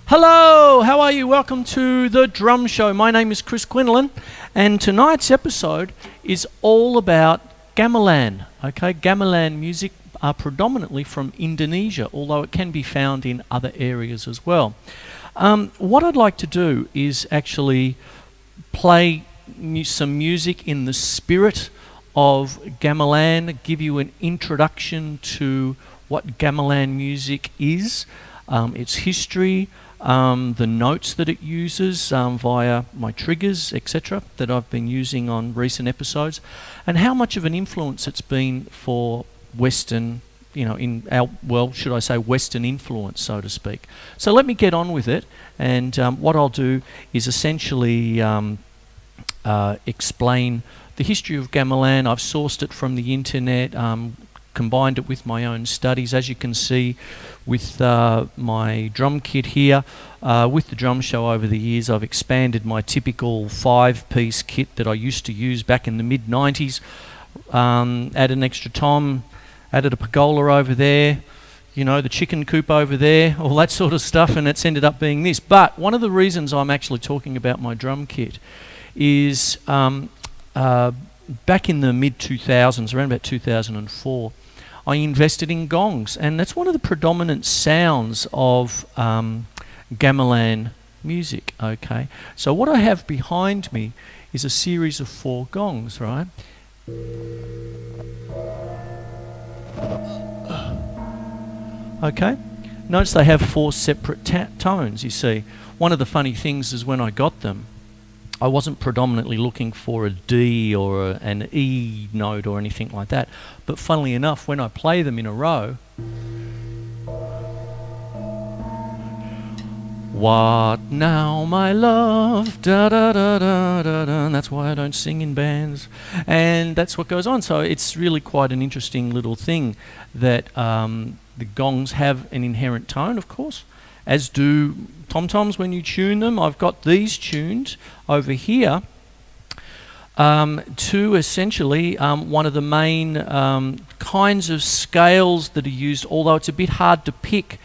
Hello, how are you? Welcome to the Drum Show. My name is Quinlan, and tonight's episode is all about gamelan. Okay, gamelan music are predominantly from Indonesia, although it can be found in other areas as well. What I'd like to do is actually play some music in the spirit of gamelan, give you an introduction to what gamelan music is, its history, the notes that it uses via my triggers, etc., that I've been using on recent episodes, and how much of an influence it's been for Western, in our, well, should I say Western influence, so to speak. So let me get on with it, and what I'll do is essentially explain the history of gamelan. I've sourced it from the internet, combined it with my own studies, as you can see with my drum kit here. With the drum show over the years, I've expanded my typical 5-piece kit that I used to use back in the mid-90s. Added an extra tom, added a pergola over there, the chicken coop over there, all that sort of stuff, and it's ended up being this. But one of the reasons I'm actually talking about my drum kit is back in the mid-2000s, around about 2004, I invested in gongs, and that's one of the predominant sounds of gamelan music, okay? So what I have behind me is a series of 4 gongs, right? Okay? Notice they have 4 separate tones, you see. One of the funny things is when I got them, I wasn't predominantly looking for a D or an E note or anything like that. But funnily enough, when I play them in a row, what now, my love, da da da da da da, and that's why I don't sing in bands. And that's what goes on. So it's really quite an interesting little thing that the gongs have an inherent tone, of course, as do tom-toms when you tune them. I've got these tuned over here to essentially one of the main kinds of scales that are used, although it's a bit hard to pick.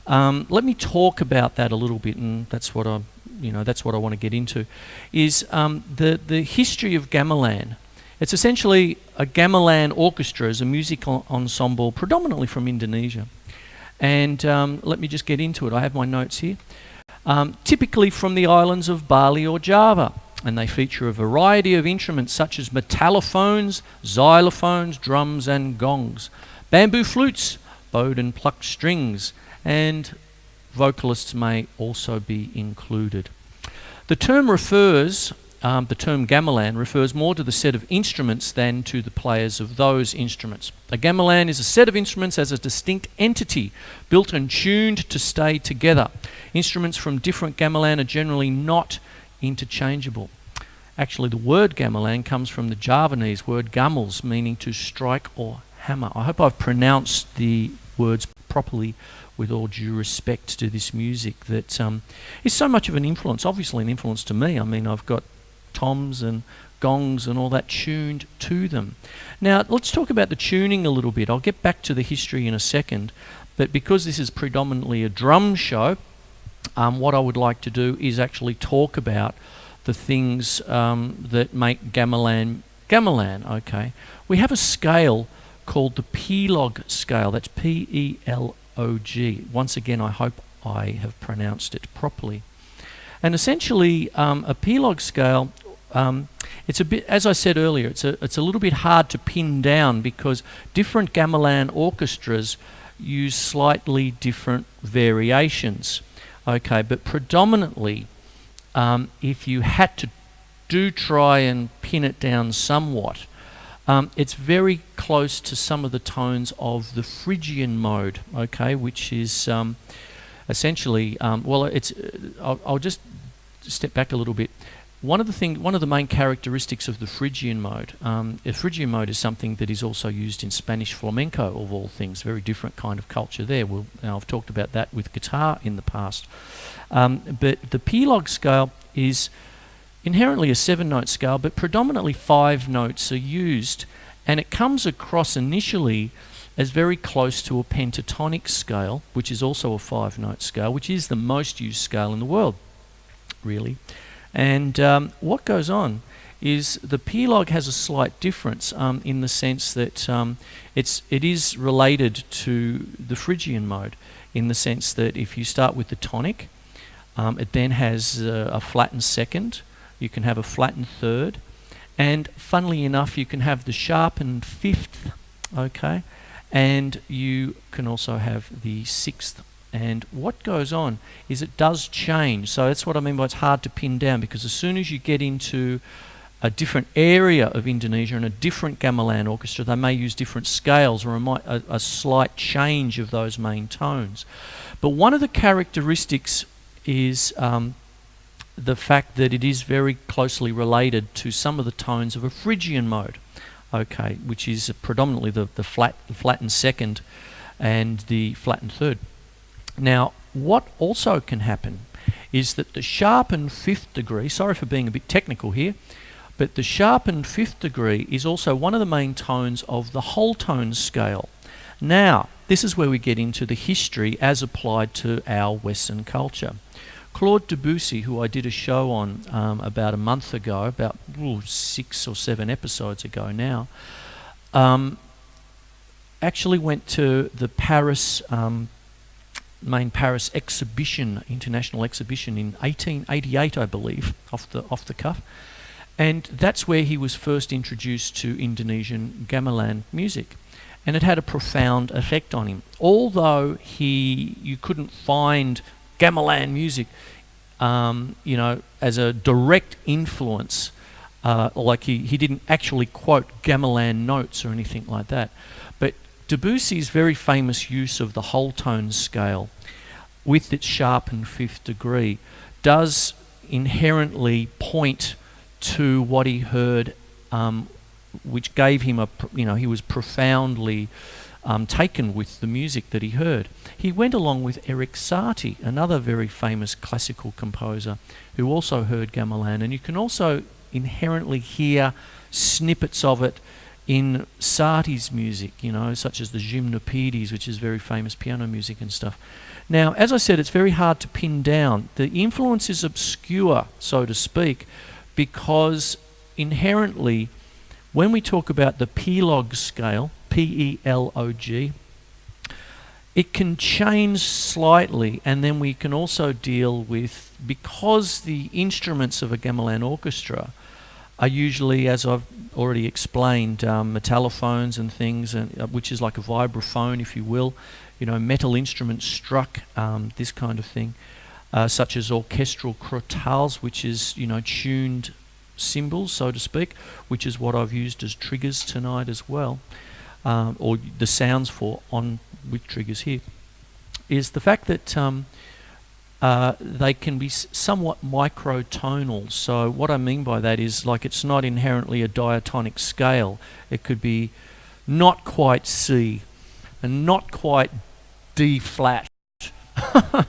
Let me talk about that a little bit, and that's what I want to get into, is the history of gamelan. It's essentially a gamelan orchestra is a musical ensemble predominantly from Indonesia. And let me just get into it. I have my notes here. Typically from the islands of Bali or Java, and they feature a variety of instruments such as metallophones, xylophones, drums and gongs, bamboo flutes, bowed and plucked strings, and vocalists may also be included. The term gamelan refers more to the set of instruments than to the players of those instruments. A gamelan is a set of instruments as a distinct entity, built and tuned to stay together. Instruments from different gamelan are generally not interchangeable. Actually, the word gamelan comes from the Javanese word gamels, meaning to strike or hammer. I hope I've pronounced the words properly, with all due respect to this music that is so much of an influence, obviously an influence to me. I mean, I've got toms and gongs and all that tuned to them. Now, let's talk about the tuning a little bit. I'll get back to the history in a second, but because this is predominantly a drum show, what I would like to do is actually talk about the things that make gamelan gamelan, okay? We have a scale called the P-log scale. That's P-E-L-O-G. Once again, I hope I have pronounced it properly. And essentially, a P-log scale, it's a bit, as I said earlier, it's a little bit hard to pin down because different gamelan orchestras use slightly different variations. Okay, but predominantly, if you had to try and pin it down somewhat, It's very close to some of the tones of the Phrygian mode, okay, which is essentially, I'll just step back a little bit. One of the main characteristics of the Phrygian mode, the Phrygian mode is something that is also used in Spanish flamenco, of all things. Very different kind of culture there. I've talked about that with guitar in the past. But the P-log scale is inherently a 7-note scale, but predominantly 5 notes are used, and it comes across initially as very close to a pentatonic scale, which is also a 5-note scale, which is the most used scale in the world, really. And what goes on is the P-log has a slight difference in the sense that it is related to the Phrygian mode, in the sense that if you start with the tonic, it then has a flattened second, you can have a flattened third, and funnily enough you can have the sharpened fifth, okay, and you can also have the sixth. And what goes on is it does change. So that's what I mean by it's hard to pin down, because as soon as you get into a different area of Indonesia and a different gamelan orchestra, they may use different scales or a slight change of those main tones. But one of the characteristics is the fact that it is very closely related to some of the tones of a Phrygian mode, okay, which is predominantly the flattened second and the flattened third. Now, what also can happen is that the sharpened fifth degree, sorry for being a bit technical here, but the sharpened fifth degree is also one of the main tones of the whole tone scale. Now, this is where we get into the history as applied to our Western culture. Claude Debussy, who I did a show on about a month ago, about 6 or 7 episodes ago now, actually went to the Paris main Paris exhibition, international exhibition in 1888, I believe, off the cuff, and that's where he was first introduced to Indonesian gamelan music, and it had a profound effect on him. Although you couldn't find gamelan music, as a direct influence, like he didn't actually quote gamelan notes or anything like that, but Debussy's very famous use of the whole tone scale with its sharpened fifth degree does inherently point to what he heard, which gave him he was profoundly taken with the music that he heard. He went along with Erik Satie, another very famous classical composer, who also heard gamelan, and you can also inherently hear snippets of it in Satie's music, such as the Gymnopedes, which is very famous piano music and stuff. Now, as I said, it's very hard to pin down. The influence is obscure, so to speak, because inherently, when we talk about the P-log scale, P-E-L-O-G, it can change slightly, and then we can also deal with, because the instruments of a gamelan orchestra are usually, as I've already explained, metallophones and things, which is like a vibraphone, if you will, metal instruments struck, this kind of thing, such as orchestral crotales, which is, tuned cymbals, so to speak, which is what I've used as triggers tonight as well, or the sounds with triggers here, is the fact that they can be somewhat microtonal. So what I mean by that is, like, it's not inherently a diatonic scale. It could be not quite C and not quite D flat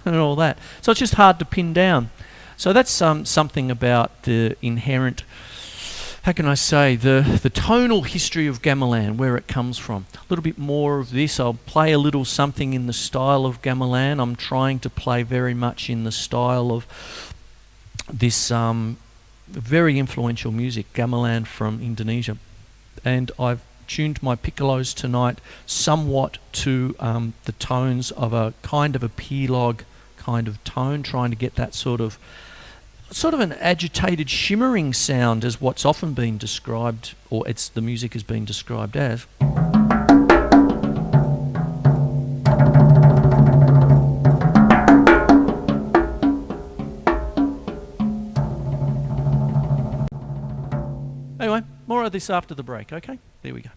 and all that. So it's just hard to pin down. So that's something about the inherent, how can I say, the tonal history of gamelan, where it comes from. A little bit more of this. I'll play a little something in the style of gamelan. I'm trying to play very much in the style of this very influential music, gamelan from Indonesia. And I've tuned my piccolos tonight somewhat to the tones of a kind of a P-log kind of tone, trying to get that sort of an agitated shimmering sound, as what's often been described, or the music has been described as. Anyway, more or of this after the break, okay? There we go.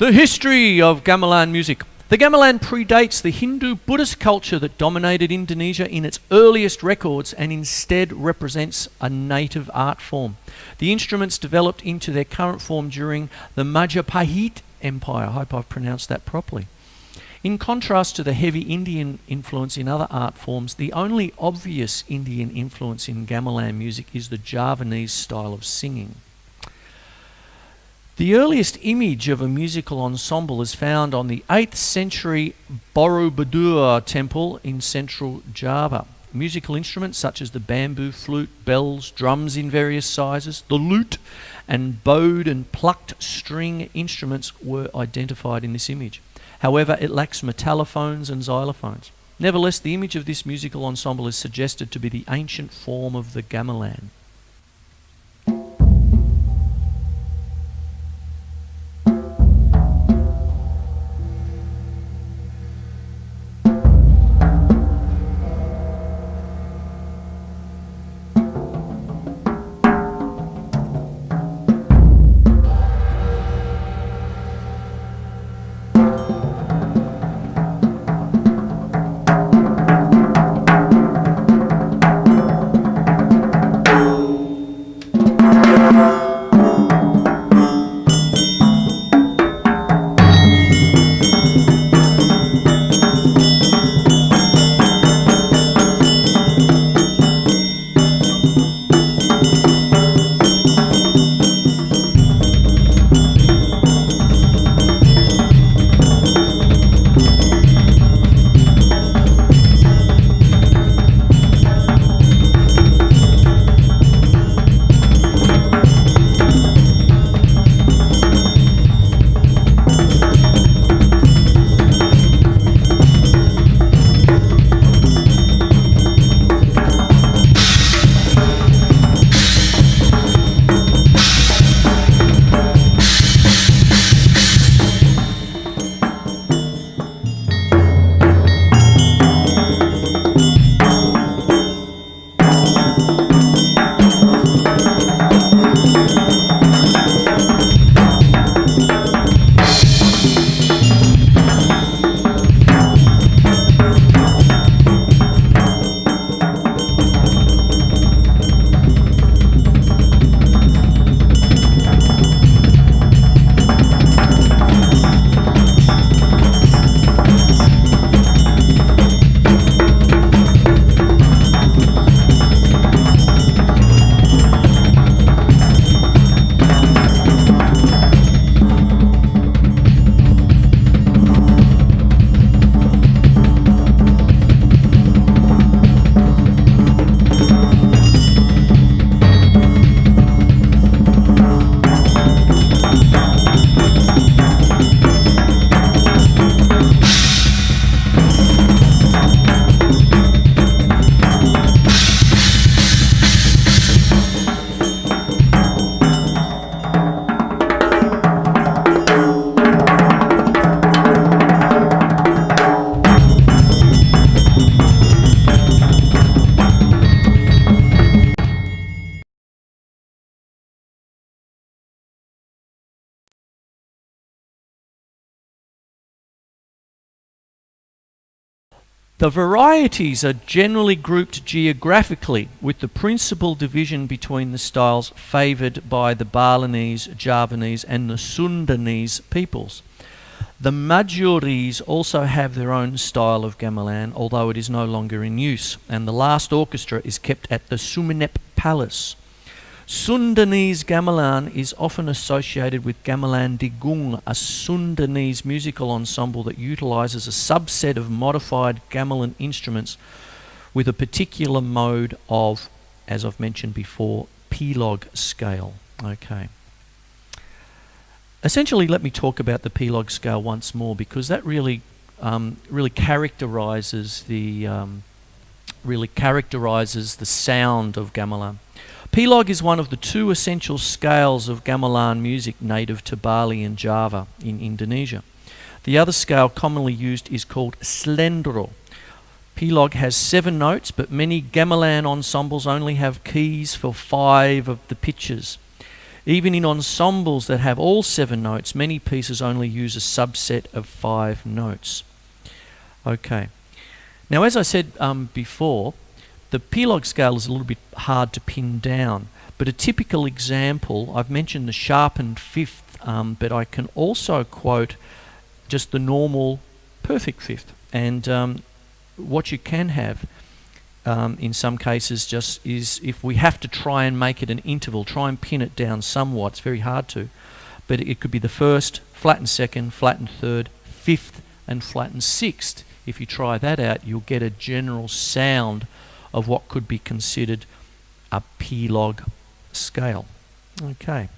The history of gamelan music. The gamelan predates the Hindu-Buddhist culture that dominated Indonesia in its earliest records and instead represents a native art form. The instruments developed into their current form during the Majapahit Empire. I hope I've pronounced that properly. In contrast to the heavy Indian influence in other art forms, the only obvious Indian influence in gamelan music is the Javanese style of singing. The earliest image of a musical ensemble is found on the 8th century Borobudur temple in central Java. Musical instruments such as the bamboo flute, bells, drums in various sizes, the lute, and bowed and plucked string instruments were identified in this image. However, it lacks metallophones and xylophones. Nevertheless, the image of this musical ensemble is suggested to be the ancient form of the gamelan. The varieties are generally grouped geographically, with the principal division between the styles favoured by the Balinese, Javanese and the Sundanese peoples. The Majoris also have their own style of gamelan, although it is no longer in use, and the last orchestra is kept at the Sumenep Palace. Sundanese gamelan is often associated with Gamelan Digung, a Sundanese musical ensemble that utilises a subset of modified gamelan instruments with a particular mode of, as I've mentioned before, P-log scale. Okay. Essentially, let me talk about the P-log scale once more, because that really characterises the sound of gamelan. P-log is one of the two essential scales of gamelan music native to Bali and Java in Indonesia. The other scale commonly used is called slendro. P-log has 7 notes, but many gamelan ensembles only have keys for 5 of the pitches. Even in ensembles that have all 7 notes, many pieces only use a subset of 5 notes. Okay. Now, as I said before, the P-log scale is a little bit hard to pin down, but a typical example, I've mentioned the sharpened fifth, but I can also quote just the normal perfect fifth. And what you can have in some cases just is, if we have to try and make it an interval, try and pin it down somewhat. It's very hard to, but it could be the first, flattened second, flattened third, fifth and flattened sixth. If you try that out, you'll get a general sound of what could be considered a P-log scale. Okay.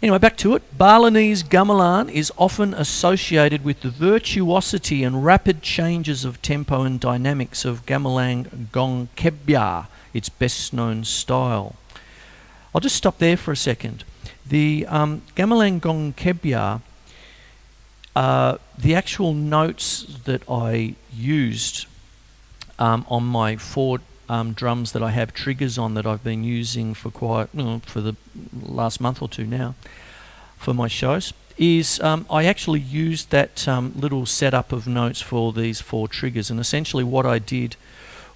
Anyway, back to it. Balinese gamelan is often associated with the virtuosity and rapid changes of tempo and dynamics of gamelan gong kebya, its best known style. I'll just stop there for a second. The gamelan gong kebya, the actual notes that I used on my 4 drums that I have triggers on, that I've been using for for the last month or 2 now for my shows, is I actually used that little setup of notes for these 4 triggers, and essentially what I did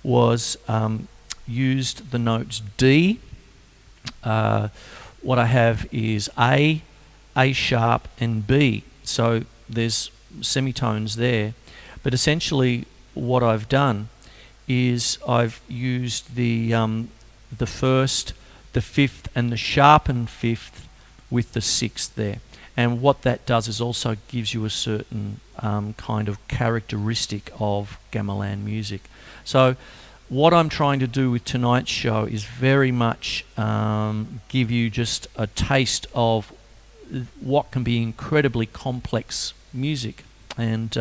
was used the notes D. What I have is A sharp and B, so there's semitones there, but essentially what I've done is I've used the first, the fifth and the sharpened fifth with the sixth there. And what that does is also gives you a certain kind of characteristic of gamelan music. So what I'm trying to do with tonight's show is very much give you just a taste of what can be incredibly complex music. And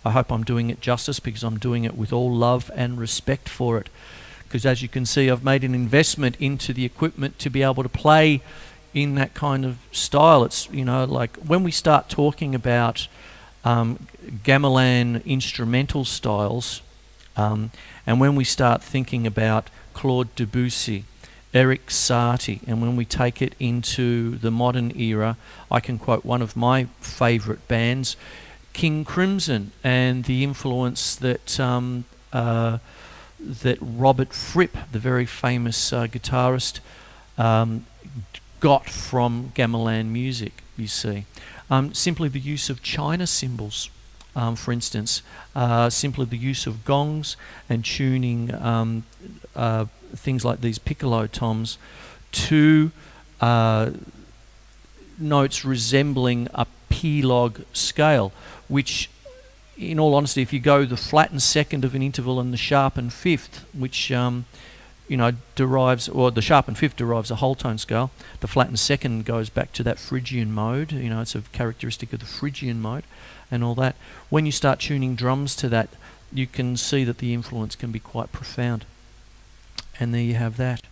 I hope I'm doing it justice, because I'm doing it with all love and respect for it. Because as you can see, I've made an investment into the equipment to be able to play in that kind of style. It's, you know, like when we start talking about gamelan instrumental styles, and when we start thinking about Claude Debussy, Eric Satie, and when we take it into the modern era, I can quote one of my favourite bands, King Crimson, and the influence that that Robert Fripp, the very famous guitarist, got from gamelan music, you see. Simply the use of China cymbals, for instance, simply the use of gongs and tuning things like these piccolo toms to notes resembling a P-log scale, which, in all honesty, if you go the flattened second of an interval and the sharpened fifth, which derives, or the sharpened fifth derives a whole tone scale, the flattened second goes back to that Phrygian mode. You know, it's a characteristic of the Phrygian mode, and all that. When you start tuning drums to that, you can see that the influence can be quite profound. And there you have that.